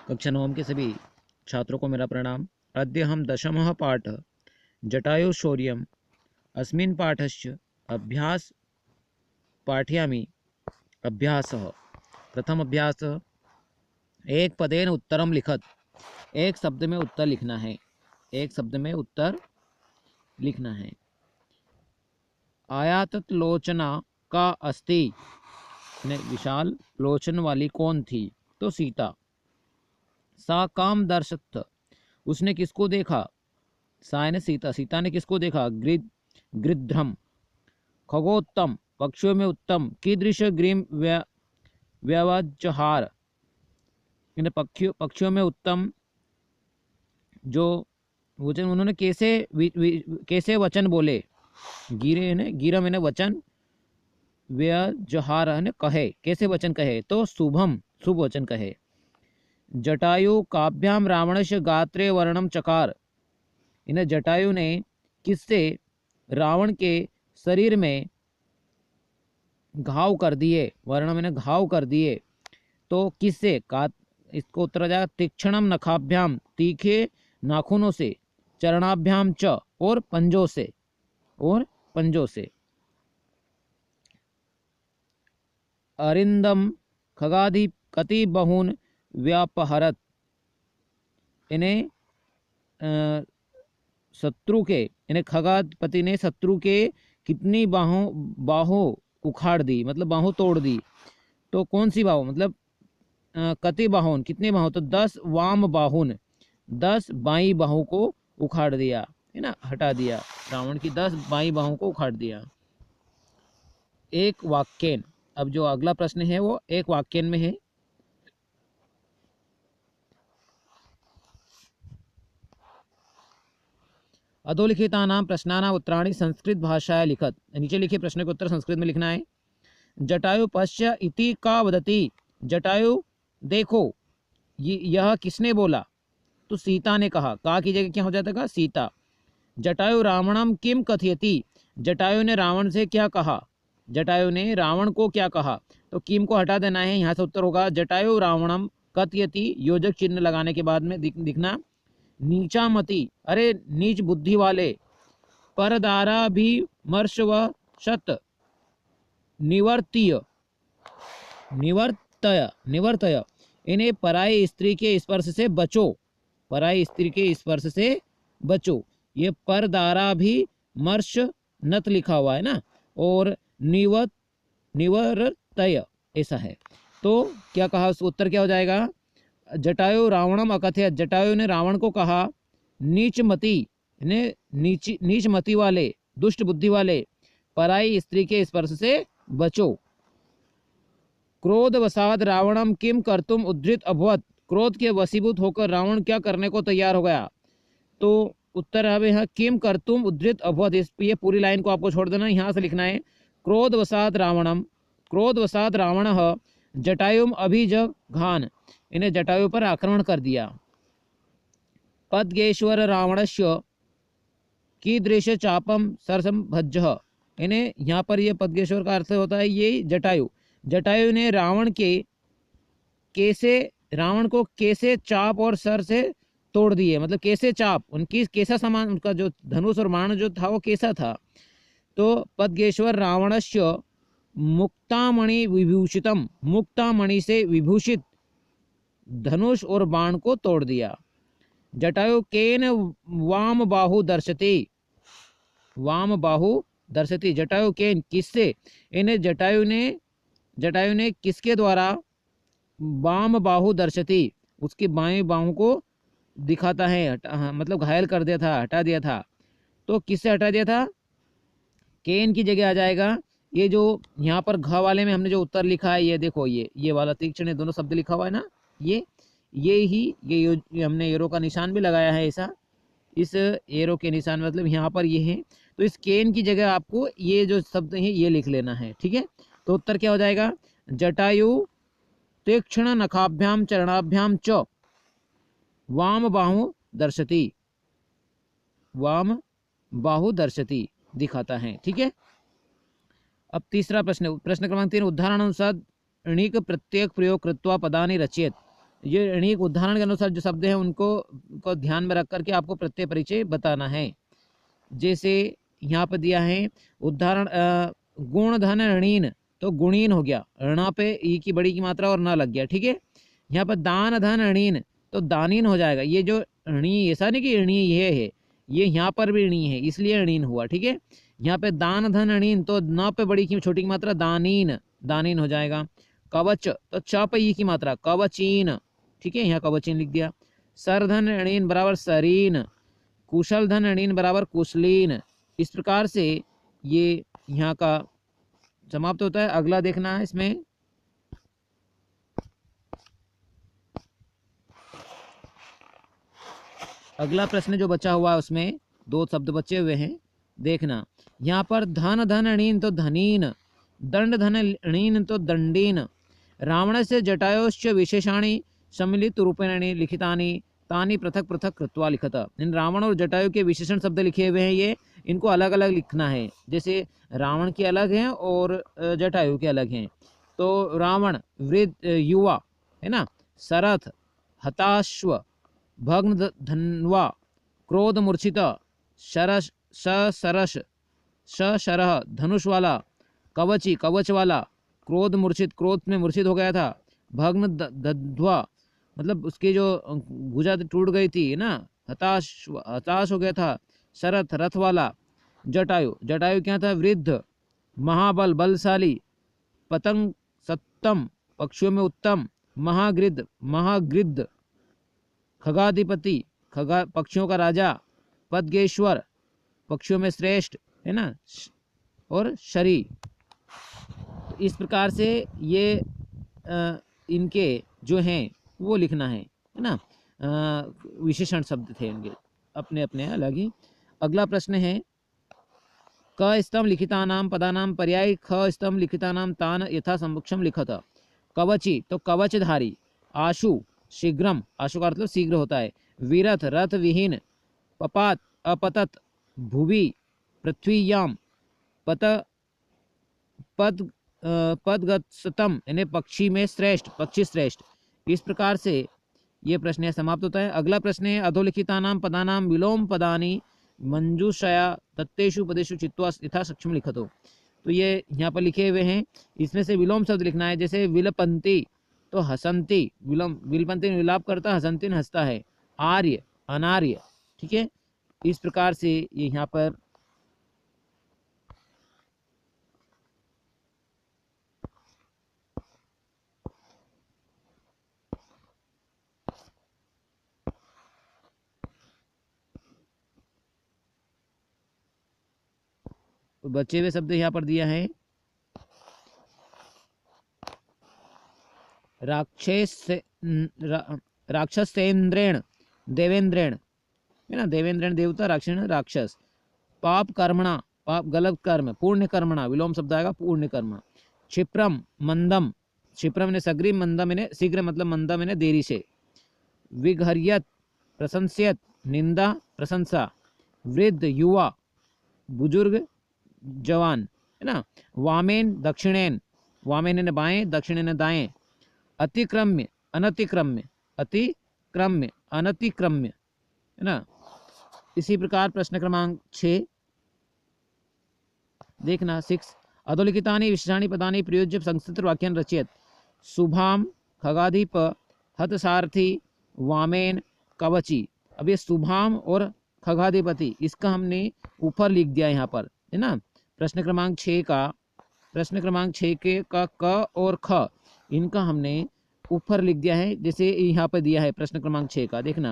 कक्षा नवम के सभी छात्रों को मेरा प्रणाम। अद्य हम दशमः पाठ जटायुशौर्यम् अस्मिन् पाठस्य अभ्यास पाठयामि। अभ्यासः प्रथम अभ्यास एक पदेन उत्तरम लिखत। एक शब्द में उत्तर लिखना है। एक शब्द में उत्तर लिखना है। आयातत लोचना का अस्ति, विशाल लोचन वाली कौन थी? तो सीता। सा काम दर्शत, उसने किसको देखा? सा ने सीता। सीता ने किसको देखा? गृध्रम। खगोत्तम, पक्षियों में उत्तम। कीदृश ग्रीम व्यवजहार, पक्षियों में उत्तम जो वचन उन्होंने कैसे वचन बोले। गिरम ने वचन, व्यवजहार ने कहे, कैसे वचन कहे? तो शुभम, शुभ वचन कहे। जटायु काभ्याम रावणस्य गात्रे वर्णम चकार, इन्हें जटायु ने किससे रावण के शरीर में घाव कर दिए। वर्णम ने घाव कर दिए। तो किससे? का इसको उत्तर आ जाएगा तीक्ष्णम नखाभ्याम, तीखे नाखूनों से। चरणाभ्याम च, और पंजों से, और पंजों से। अरिंदम खगाधि कति बहुन व्यापहरत, इन्हें शत्रु के, इन्हें खगाधिपति ने शत्रु के कितनी बाहों उखाड़ दी, मतलब बाहों तोड़ दी। तो कौन सी बाहों? मतलब कति बाहुन, कितने बाहों? तो 10 वाम बाहुन, 10 बाई बाहों को उखाड़ दिया, है ना, हटा दिया। रावण की 10 बाई बाहों को उखाड़ दिया। एक वाक्यन, अब जो अगला प्रश्न है वो एक वाक्यन में है। अधोलिखितानां प्रश्नानां उत्तराणि संस्कृत भाषाया लिखत, नीचे लिखे प्रश्न के उत्तर संस्कृत में लिखना है। जटायु पश्य इति का वदति, जटायु देखो, यह किसने बोला? तो सीता ने कहा। का की जगह क्या हो जाता है? सीता। जटायु रावणम किम कथयति, जटायु ने रावण से क्या कहा? जटायु ने रावण को क्या कहा? तो किम को हटा देना है, यहाँ से उत्तर होगा जटायु रावणम कथयति, योजक चिन्ह लगाने के बाद में दिखना नीचा मति, अरे नीच बुद्धि वाले। परदारा भी मर्श व शत, निवर्तीय, निवर्तय, इन्हें पराई स्त्री के स्पर्श से बचो। पराई स्त्री के स्पर्श से बचो। ये परदारा भी मर्श नत लिखा हुआ है ना, और निवर्तय ऐसा है। तो क्या कहा? उत्तर क्या हो जाएगा? जटायु रावणम अकथयत, जटायु ने रावण को कहा नीचमति, नीच मति वाले, दुष्ट बुद्धि वाले, पराई स्त्री के स्पर्श से बचो। क्रोधवसाद रावणम किम कर्तुम उद्धृत अभवत, क्रोध के वशीभूत होकर रावण क्या करने को तैयार हो गया? तो उत्तर है यहाँ किम कर्तुम उद्धृत अभवत। इस ये पूरी लाइन को आपको छोड़ देना, यहाँ से लिखना है क्रोधवसाद रावणम, क्रोधवसाद रावणः जटायुम अभिजघान, इन्हें जटायु पर आक्रमण कर दिया। पद्गेश्वर रावणस्य कीदृश चापम सरसम भज्जः, इन्हें यहाँ पर ये पद्गेश्वर का अर्थ होता है ये जटायु। जटायु ने रावण को कैसे चाप और सर से तोड़ दिए, मतलब कैसे चाप, उनकी कैसा सामान, उनका जो धनुष और बाण जो था वो कैसा था? तो पद्गेश्वर रावणस्य मुक्तामणि विभूषितम, मुक्तामणि से विभूषित धनुष और बाण को तोड़ दिया। जटायु केन वाम बाहु दर्शति, वाम बाहु दर्शति, जटायु केन किससे, इन्हें जटायु ने किसके द्वारा वाम बाहु दर्शति, उसकी बाएं बाहु को दिखाता है, मतलब घायल कर दिया था, हटा दिया था। तो किससे हटा दिया था? केन की जगह आ जाएगा ये जो यहाँ पर घ वाले में हमने जो उत्तर लिखा है, ये देखो, ये वाला तीक्ष्ण दोनों शब्द लिखा हुआ है ना, ये हमने एरो का निशान भी लगाया है ऐसा, इस एरो के निशान मतलब यहाँ पर ये है। तो इस केन की जगह आपको ये जो शब्द है ये लिख लेना है, ठीक है। तो उत्तर क्या हो जाएगा? जटायु तीक्ष्ण नखाभ्याम चरणाभ्याम च वाम बाहु दर्शति, वाम बाहु दर्शति दिखाता है, ठीक है। अब तीसरा प्रश्न क्रमांक 3, उदाहरण अनुसार णिक प्रत्येक प्रयोग कृत्वा पदानि रचयेत, ये ऋणिक उदाहरण के अनुसार जो शब्द हैं उनको को ध्यान में रख करके आपको प्रत्यय परिचय बताना है। जैसे यहाँ पर दिया है उदाहरण, गुण धन ऋणीन, तो गुणीन हो गया, ऋणा पे ई की बड़ी की मात्रा और ना लग गया, ठीक है। यहाँ पर दान धन ऋणीन, तो दानीन हो जाएगा। ये जो ऋणी, ऐसा नहीं कि ऋणी ये है, ये यहाँ पर भी ऋणी है इसलिए ऋणीन हुआ, ठीक है। यहाँ पे दान धन ऋणीन, तो न पे बड़ी की छोटी की मात्रा दानीन, दानीन हो जाएगा। कवच, तो च पे ई की मात्रा कवचीन, ठीक है, यहाँ कवचीन लिख दिया। सरधन ऋणीन बराबर सरीन, कुशल धन ऋणीन बराबर कुशलीन। इस प्रकार से ये यहाँ का समाप्त होता है। अगला देखना है इसमें, अगला प्रश्न जो बचा हुआ है उसमें 2 शब्द बचे हुए हैं, देखना। यहाँ पर धन धन ऋणीन, तो धनीन, दंड धन ऋणीन, तो दंडीन। रावण से जटायोश्च विशेषाणी सम्मिलित रूपेण लिखितानि तानि पृथक पृथक कृत्वा लिखत। इन रावण और जटायु के विशेषण शब्द लिखे हुए हैं, ये इनको अलग अलग लिखना है। जैसे रावण के अलग हैं और जटायु के अलग हैं। तो रावण वृद्ध युवा है ना, सरथ, हताश्व, भग्न धन्वा, क्रोध मूर्छित, शरश सरस, शरह धनुष वाला, कवची कवच वाला, क्रोध मूर्छित क्रोध में मूर्छित हो गया था, भग्न दध्वा मतलब उसकी जो भुजा टूट गई थी ना, हताश हताश हो गया था, शरथ रथ वाला। जटायु, जटायु क्या था, वृद्ध, महाबल बलशाली, पतंग सत्तम पक्षियों में उत्तम, महागृद्ध महागृद्ध, खगाधिपति खगा पक्षियों का राजा, पद्गेश्वर पक्षियों में श्रेष्ठ है ना, और शरी। इस प्रकार से ये इनके जो हैं वो लिखना है ना। विशेषण शब्द थे इनके अपने अपने अलग ही। अगला प्रश्न है, क स्तंभ लिखितानां पदानां पर्याय ख स्तंभ लिखितानां तान यथा समक्षम लिखत। कवची, तो कवचधारी। आशु, शीघ्रम, आशु का मतलब शीघ्र होता है। विरथ, रथ विहीन। पपात, अपतत, भुवि, पृथ्वीयाम। पत पद पदगतम यानी पक्षी में श्रेष्ठ, पक्षी श्रेष्ठ। इस प्रकार से ये प्रश्न समाप्त होता है। अगला प्रश्न है, अधोलिखितानां पदानां विलोम पदानि मंजूषया दत्तेषु पदेषु चित्वा यथा सक्षम लिखतो। तो ये यहाँ पर लिखे हुए हैं, इसमें से विलोम शब्द लिखना है। जैसे विलपंती, तो हसंती, विलोम विलपंती विलाप करता, हसंती हंसता है। आर्य, अनार्य, ठीक है। इस प्रकार से ये यहाँ पर बचे हुए शब्द यहाँ पर दिया है। राक्षसेन्द्रेण देवेंद्रेण है ना, देवेंद्रेण देवता, राक्षसेन राक्षस। पाप कर्मणा, पाप गलत कर्म। पुण्य कर्मणा, विलोम शब्द आएगा पुण्य कर्म। क्षिप्रम मंदम, क्षिप्रम ने सग्रीव, मंदम ने शीघ्र मतलब मंदम ने देरी से। विघर्यत प्रशंस्यत, निंदा प्रशंसा। वृद्ध युवा, बुजुर्ग जवान है ना। वामेन दक्षिणेन, वामेन ने बाएं, दक्षिणेन ने दाएं। अतिक्रम्य अनतिक्रम्य, अतिक्रम्य अनतिक्रम्य है ना। इसी प्रकार प्रश्न क्रमांक 6 देखना 6। अधोलिखितानि विशेषाणि पदानि प्रयोज्य संस्कृत वाक्यान् रचयत। शुभाम, खगाधिप, हतसारथी, वामेन, कवची। अब ये शुभाम और खगाधिपति इसका हमने ऊपर लिख दिया यहाँ पर है ना। प्रश्न क्रमांक 6 का, प्रश्न क्रमांक 6 के का क और ख इनका हमने ऊपर लिख दिया है, जैसे यहाँ पर दिया है प्रश्न क्रमांक 6 का। देखना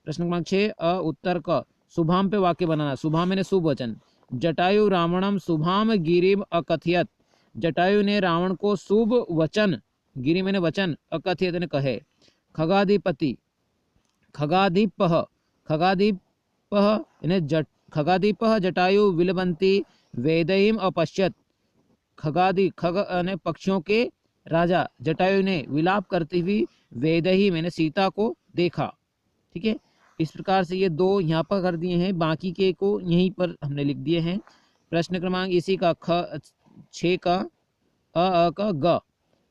प्रश्न क्रमांक 6 उत्तर क। शुभाम पे वाक्य बनाना। शुभाम मैंने शुभ वचन। जटायु रावणम शुभाम गिरिम अकथयत। जटायु ने रावण को शुभ वचन, गिरि मैंने वचन, अकथयत ने कहे। खगाधिपति, खगाधिपः, खगाधिपः खगाधिपः जटायु विलबंती वेदयीम अपश्यत। खगादि खग ने पक्षियों के राजा जटायु ने विलाप करती हुई वेदही मैंने सीता को देखा, ठीक है। इस प्रकार से ये 2 यहाँ पर कर दिए हैं, बाकी के को यहीं पर हमने लिख दिए हैं। प्रश्न क्रमांक इसी का 6 का अ का ग।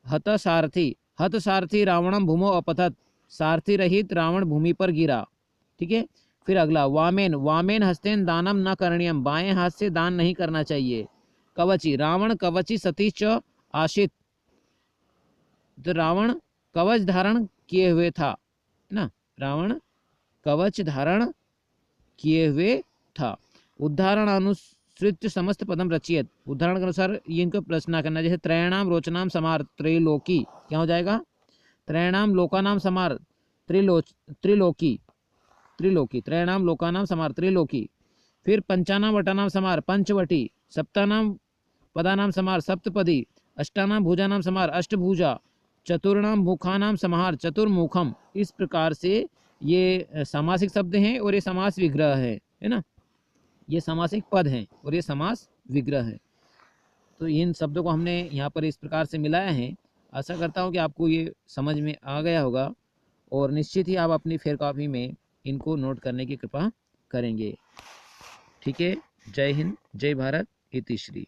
हत सारथी, हत सारथी रावणम भूमो अपतत। सारथी रहित रावण भूमि पर गिरा। ठीक है, फिर अगला वामेन, वामेन हस्तेन दानम न करणीयम, बाएं हाथ से दान नहीं करना चाहिए। कवची, रावण कवची सती च आशित, तो रावण कवच धारण किए हुए था, है ना, रावण कवच धारण किए हुए था। उदाहरण अनुसृत्य समस्त पदम रचियत, उदाहरण के अनुसार ये इनको प्रश्न करना, जैसे त्रयाणाम रोचनाम समार त्रैलोकी, क्या हो जाएगा, त्रयाणाम लोकानाम समार त्रिलोकी, त्रिलोकी, त्रयाणाम लोकानाम समार त्रिलोकी। फिर पंचानाम वटानाम समार पंचवटी, सप्तानाम पदानाम समार सप्तपदी, अष्टानाम भुजानाम समार अष्टभुजा, चतुर्णाम मुखानाम समाहार चतुर्मुखम। इस प्रकार से ये सामासिक शब्द हैं और ये समास विग्रह है ना, ये सामासिक पद हैं और ये समास विग्रह है। तो इन शब्दों को हमने यहाँ पर इस प्रकार से मिलाया है। आशा करता हूँ कि आपको ये समझ में आ गया होगा और निश्चित ही आप अपनी फेयर कॉपी में इनको नोट करने की कृपा करेंगे। ठीक है, जय हिंद, जय भारत, इति श्री।